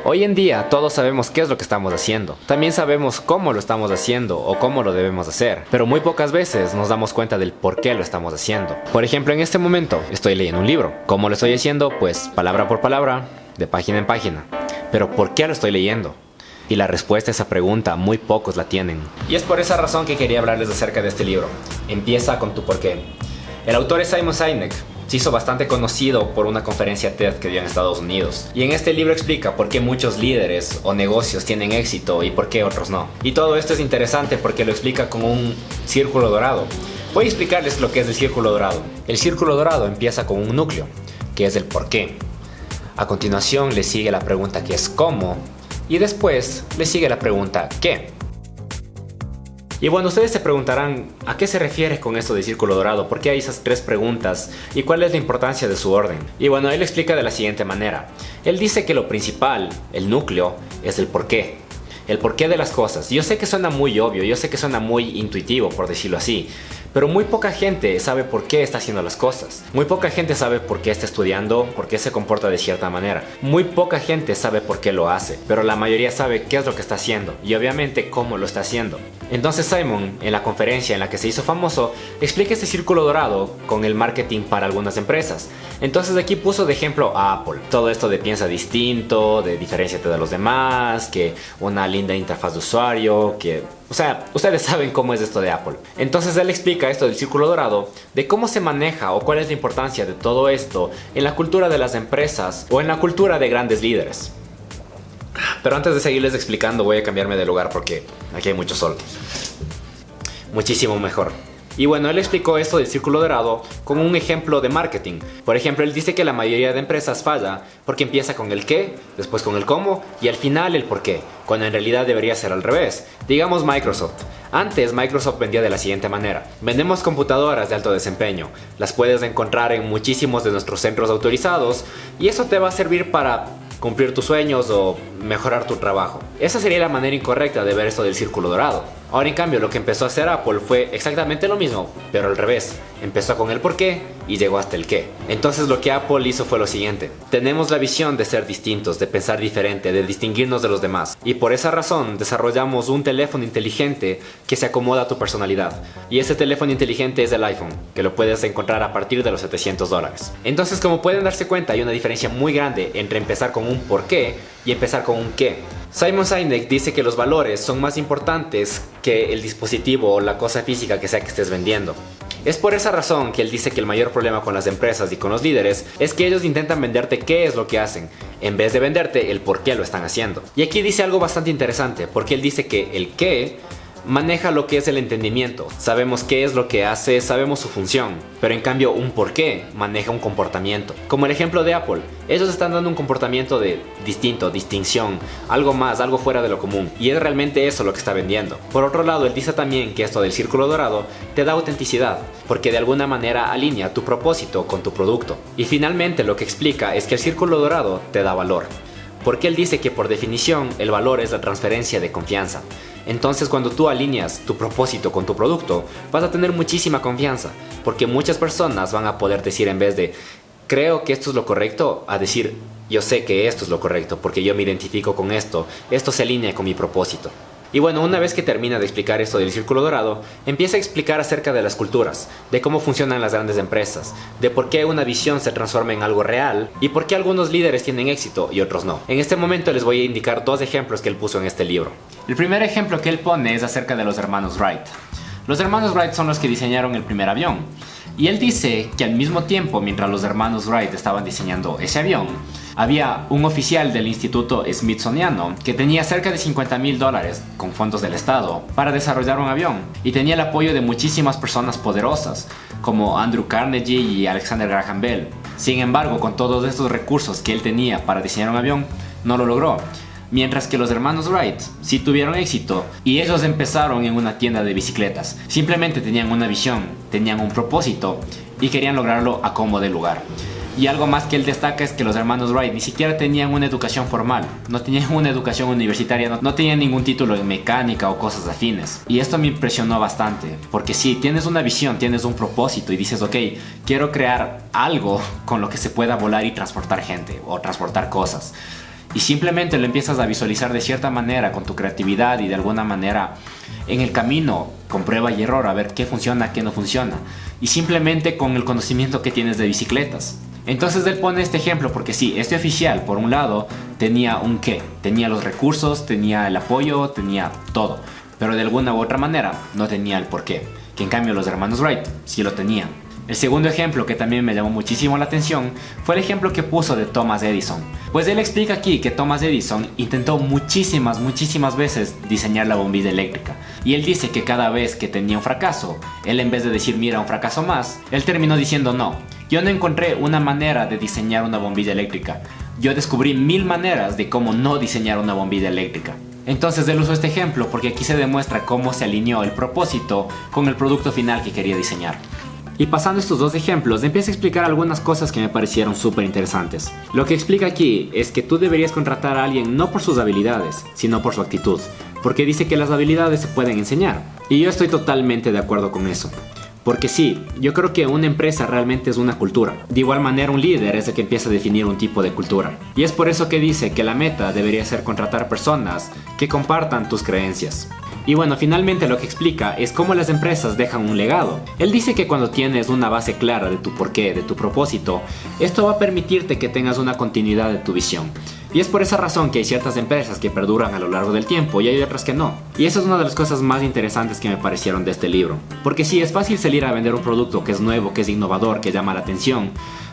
Hoy en día todos sabemos qué es lo que estamos haciendo. También sabemos cómo lo estamos haciendo o cómo lo debemos hacer. Pero muy pocas veces nos damos cuenta del por qué lo estamos haciendo. Por ejemplo, en este momento estoy leyendo un libro. ¿Cómo lo estoy haciendo? Pues palabra por palabra, de página en página. Pero ¿por qué lo estoy leyendo? Y la respuesta a esa pregunta muy pocos la tienen. Y es por esa razón que quería hablarles acerca de este libro. Empieza con tu por qué. El autor es Simon Sinek. Se hizo bastante conocido por una conferencia TED que dio en Estados Unidos. Y en este libro explica por qué muchos líderes o negocios tienen éxito y por qué otros no. Y todo esto es interesante porque lo explica con un círculo dorado. Voy a explicarles lo que es el círculo dorado. El círculo dorado empieza con un núcleo, que es el por qué. A continuación le sigue la pregunta que es cómo. Y después le sigue la pregunta ¿qué? Y bueno, ustedes se preguntarán ¿a qué se refiere con esto de círculo dorado? ¿Por qué hay esas tres preguntas? ¿Y cuál es la importancia de su orden? Y bueno, él explica de la siguiente manera. Él dice que lo principal, el núcleo, es el porqué. El porqué de las cosas. Yo sé que suena muy obvio, yo sé que suena muy intuitivo, por decirlo así. Pero muy poca gente sabe por qué está haciendo las cosas. Muy poca gente sabe por qué está estudiando, por qué se comporta de cierta manera. Muy poca gente sabe por qué lo hace, pero la mayoría sabe qué es lo que está haciendo y obviamente cómo lo está haciendo. Entonces Simon, en la conferencia en la que se hizo famoso, explica este círculo dorado con el marketing para algunas empresas. Entonces aquí puso de ejemplo a Apple. Todo esto de piensa distinto, de diferenciate de los demás, que una linda interfaz de usuario, que... O sea, ustedes saben cómo es esto de Apple. Entonces él explica esto del círculo dorado, de cómo se maneja o cuál es la importancia de todo esto en la cultura de las empresas o en la cultura de grandes líderes. Pero antes de seguirles explicando voy a cambiarme de lugar porque aquí hay mucho sol. Muchísimo mejor. Y bueno, él explicó esto del círculo dorado con un ejemplo de marketing. Por ejemplo, él dice que la mayoría de empresas falla porque empieza con el qué, después con el cómo y al final el por qué, cuando en realidad debería ser al revés. Digamos Microsoft. Antes Microsoft vendía de la siguiente manera. Vendemos computadoras de alto desempeño. Las puedes encontrar en muchísimos de nuestros centros autorizados y eso te va a servir para cumplir tus sueños o mejorar tu trabajo. Esa sería la manera incorrecta de ver esto del círculo dorado. Ahora en cambio lo que empezó a hacer Apple fue exactamente lo mismo, pero al revés. Empezó con el por qué y llegó hasta el qué. Entonces lo que Apple hizo fue lo siguiente. Tenemos la visión de ser distintos, de pensar diferente, de distinguirnos de los demás. Y por esa razón desarrollamos un teléfono inteligente que se acomoda a tu personalidad. Y ese teléfono inteligente es el iPhone, que lo puedes encontrar a partir de los $700. Entonces, como pueden darse cuenta, hay una diferencia muy grande entre empezar con un por qué y empezar con un qué. Simon Sinek dice que los valores son más importantes que el dispositivo o la cosa física que sea que estés vendiendo. Es por esa razón que él dice que el mayor problema con las empresas y con los líderes es que ellos intentan venderte qué es lo que hacen, en vez de venderte el por qué lo están haciendo. Y aquí dice algo bastante interesante, porque él dice que el qué maneja lo que es el entendimiento. Sabemos qué es lo que hace, sabemos su función, pero en cambio un por qué maneja un comportamiento. Como el ejemplo de Apple, ellos están dando un comportamiento de distinto, distinción, algo más, algo fuera de lo común, y es realmente eso lo que está vendiendo. Por otro lado, él dice también que esto del círculo dorado te da autenticidad, porque de alguna manera alinea tu propósito con tu producto. Y finalmente lo que explica es que el círculo dorado te da valor, porque él dice que por definición el valor es la transferencia de confianza. Entonces cuando tú alineas tu propósito con tu producto, vas a tener muchísima confianza, porque muchas personas van a poder decir en vez de creo que esto es lo correcto, a decir yo sé que esto es lo correcto, porque yo me identifico con esto se alinea con mi propósito. Y bueno, una vez que termina de explicar esto del círculo dorado, empieza a explicar acerca de las culturas, de cómo funcionan las grandes empresas, de por qué una visión se transforma en algo real y por qué algunos líderes tienen éxito y otros no. En este momento les voy a indicar dos ejemplos que él puso en este libro. El primer ejemplo que él pone es acerca de los hermanos Wright. Los hermanos Wright son los que diseñaron el primer avión. Y él dice que al mismo tiempo, mientras los hermanos Wright estaban diseñando ese avión, había un oficial del Instituto Smithsoniano que tenía cerca de $50,000 con fondos del Estado para desarrollar un avión y tenía el apoyo de muchísimas personas poderosas como Andrew Carnegie y Alexander Graham Bell. Sin embargo, con todos estos recursos que él tenía para diseñar un avión, no lo logró. Mientras que los hermanos Wright sí tuvieron éxito y ellos empezaron en una tienda de bicicletas. Simplemente tenían una visión, tenían un propósito y querían lograrlo a como de lugar. Y algo más que él destaca es que los hermanos Wright ni siquiera tenían una educación formal, no tenían una educación universitaria, no tenían ningún título en mecánica o cosas afines. Y esto me impresionó bastante, porque si tienes una visión, tienes un propósito y dices, ok, quiero crear algo con lo que se pueda volar y transportar gente o transportar cosas. y simplemente lo empiezas a visualizar de cierta manera con tu creatividad y de alguna manera en el camino con prueba y error a ver qué funciona, qué no funciona, y simplemente con el conocimiento que tienes de bicicletas. Entonces él pone este ejemplo porque sí, este oficial por un lado tenía un qué, tenía los recursos, tenía el apoyo, tenía todo, pero de alguna u otra manera no tenía el por qué, que en cambio los hermanos Wright sí lo tenían. El segundo ejemplo que también me llamó muchísimo la atención fue el ejemplo que puso de Thomas Edison. Pues él explica aquí que Thomas Edison intentó muchísimas veces diseñar la bombilla eléctrica. Y él dice que cada vez que tenía un fracaso, él en vez de decir mira un fracaso más, él terminó diciendo no, yo no encontré una manera de diseñar una bombilla eléctrica. Yo descubrí 1000 maneras de cómo no diseñar una bombilla eléctrica. Entonces él usó este ejemplo porque aquí se demuestra cómo se alineó el propósito con el producto final que quería diseñar. Y pasando estos dos ejemplos, empieza a explicar algunas cosas que me parecieron súper interesantes. Lo que explica aquí es que tú deberías contratar a alguien no por sus habilidades, sino por su actitud, porque dice que las habilidades se pueden enseñar. Y yo estoy totalmente de acuerdo con eso. Porque sí, yo creo que una empresa realmente es una cultura. De igual manera un líder es el que empieza a definir un tipo de cultura. Y es por eso que dice que la meta debería ser contratar personas que compartan tus creencias. Y bueno, finalmente lo que explica es cómo las empresas dejan un legado. Él dice que cuando tienes una base clara de tu porqué, de tu propósito, esto va a permitirte que tengas una continuidad de tu visión. Y es por esa razón que hay ciertas empresas que perduran a lo largo del tiempo y hay otras que no. Y esa es una de las cosas más interesantes que me parecieron de este libro. Porque sí, es fácil salir a vender un producto que es nuevo, que es innovador, que llama la atención.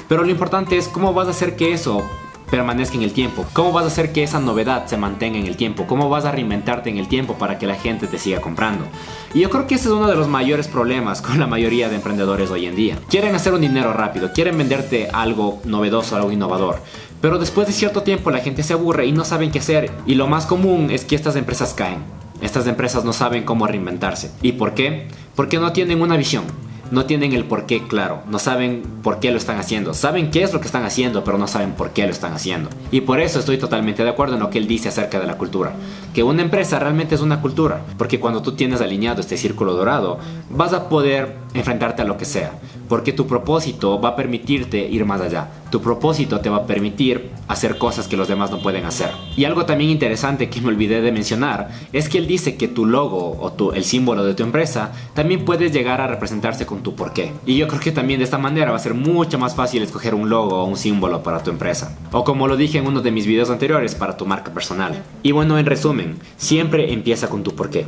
Pero lo importante es cómo vas a hacer que eso permanezca en el tiempo, cómo vas a hacer que esa novedad se mantenga en el tiempo, cómo vas a reinventarte en el tiempo para que la gente te siga comprando. Y yo creo que ese es uno de los mayores problemas con la mayoría de emprendedores hoy en día. Quieren hacer un dinero rápido, quieren venderte algo novedoso, algo innovador, pero después de cierto tiempo la gente se aburre y no saben qué hacer, y lo más común es que estas empresas caen. Estas empresas no saben cómo reinventarse. ¿Y por qué? Porque no tienen una visión. No tienen el por qué claro, no saben por qué lo están haciendo. Saben qué es lo que están haciendo, pero no saben por qué lo están haciendo. Y por eso estoy totalmente de acuerdo en lo que él dice acerca de la cultura. Que una empresa realmente es una cultura, porque cuando tú tienes alineado este círculo dorado, vas a poder enfrentarte a lo que sea. Porque tu propósito va a permitirte ir más allá. Tu propósito te va a permitir hacer cosas que los demás no pueden hacer. Y algo también interesante que me olvidé de mencionar es que él dice que tu logo o el símbolo de tu empresa también puede llegar a representarse con tu porqué. Y yo creo que también de esta manera va a ser mucho más fácil escoger un logo o un símbolo para tu empresa. O como lo dije en uno de mis videos anteriores, para tu marca personal. Y bueno, en resumen, siempre empieza con tu porqué.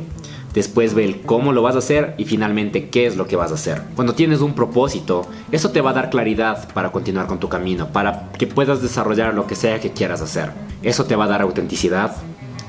Después ve el cómo lo vas a hacer y finalmente qué es lo que vas a hacer. Cuando tienes un propósito, eso te va a dar claridad para continuar con tu camino, para que puedas desarrollar lo que sea que quieras hacer. Eso te va a dar autenticidad,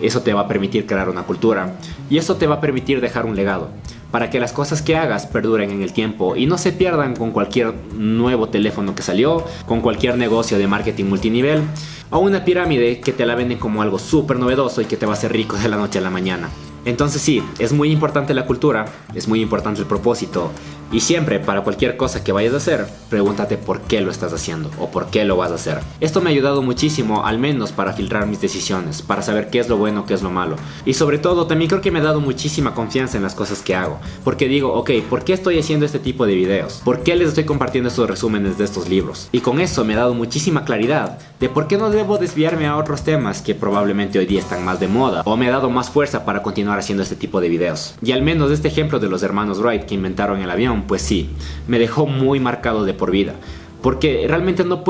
eso te va a permitir crear una cultura y eso te va a permitir dejar un legado, para que las cosas que hagas perduren en el tiempo y no se pierdan con cualquier nuevo teléfono que salió, con cualquier negocio de marketing multinivel o una pirámide que te la venden como algo súper novedoso y que te va a hacer rico de la noche a la mañana. Entonces sí, es muy importante la cultura, es muy importante el propósito y siempre para cualquier cosa que vayas a hacer, pregúntate por qué lo estás haciendo o por qué lo vas a hacer. Esto me ha ayudado muchísimo, al menos para filtrar mis decisiones, para saber qué es lo bueno, qué es lo malo. Y sobre todo también creo que me ha dado muchísima confianza en las cosas que hago, porque digo, ok, ¿por qué estoy haciendo este tipo de videos? ¿Por qué les estoy compartiendo estos resúmenes de estos libros? Y con eso me ha dado muchísima claridad de por qué no debo desviarme a otros temas que probablemente hoy día están más de moda, o me ha dado más fuerza para continuar haciendo este tipo de videos. Y al menos este ejemplo de los hermanos Wright que inventaron el avión, pues sí, me dejó muy marcado de por vida. Porque realmente no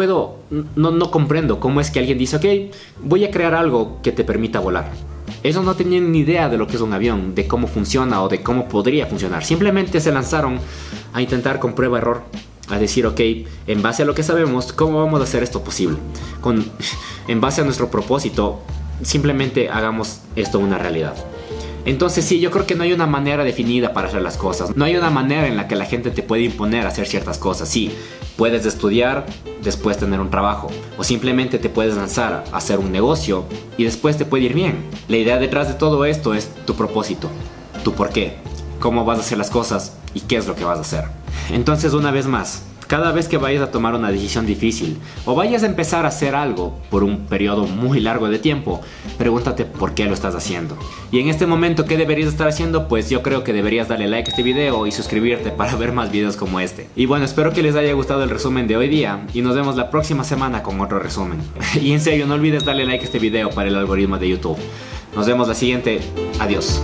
comprendo cómo es que alguien dice, ok, voy a crear algo que te permita volar. Ellos no tenían ni idea de lo que es un avión, de cómo funciona o de cómo podría funcionar. Simplemente se lanzaron a intentar con prueba-error, a decir, ok, en base a lo que sabemos, ¿cómo vamos a hacer esto posible? En base a nuestro propósito, simplemente hagamos esto una realidad. Entonces sí, yo creo que no hay una manera definida para hacer las cosas. No hay una manera en la que la gente te puede imponer a hacer ciertas cosas. Sí, puedes estudiar, después tener un trabajo. O simplemente te puedes lanzar a hacer un negocio y después te puede ir bien. La idea detrás de todo esto es tu propósito, tu por qué, cómo vas a hacer las cosas y qué es lo que vas a hacer. Entonces una vez más, Cada vez que vayas a tomar una decisión difícil o vayas a empezar a hacer algo por un periodo muy largo de tiempo, pregúntate por qué lo estás haciendo. Y en este momento, ¿qué deberías estar haciendo? Pues yo creo que deberías darle like a este video y suscribirte para ver más videos como este. Y bueno, espero que les haya gustado el resumen de hoy día y nos vemos la próxima semana con otro resumen. Y en serio, no olvides darle like a este video para el algoritmo de YouTube. Nos vemos la siguiente. Adiós.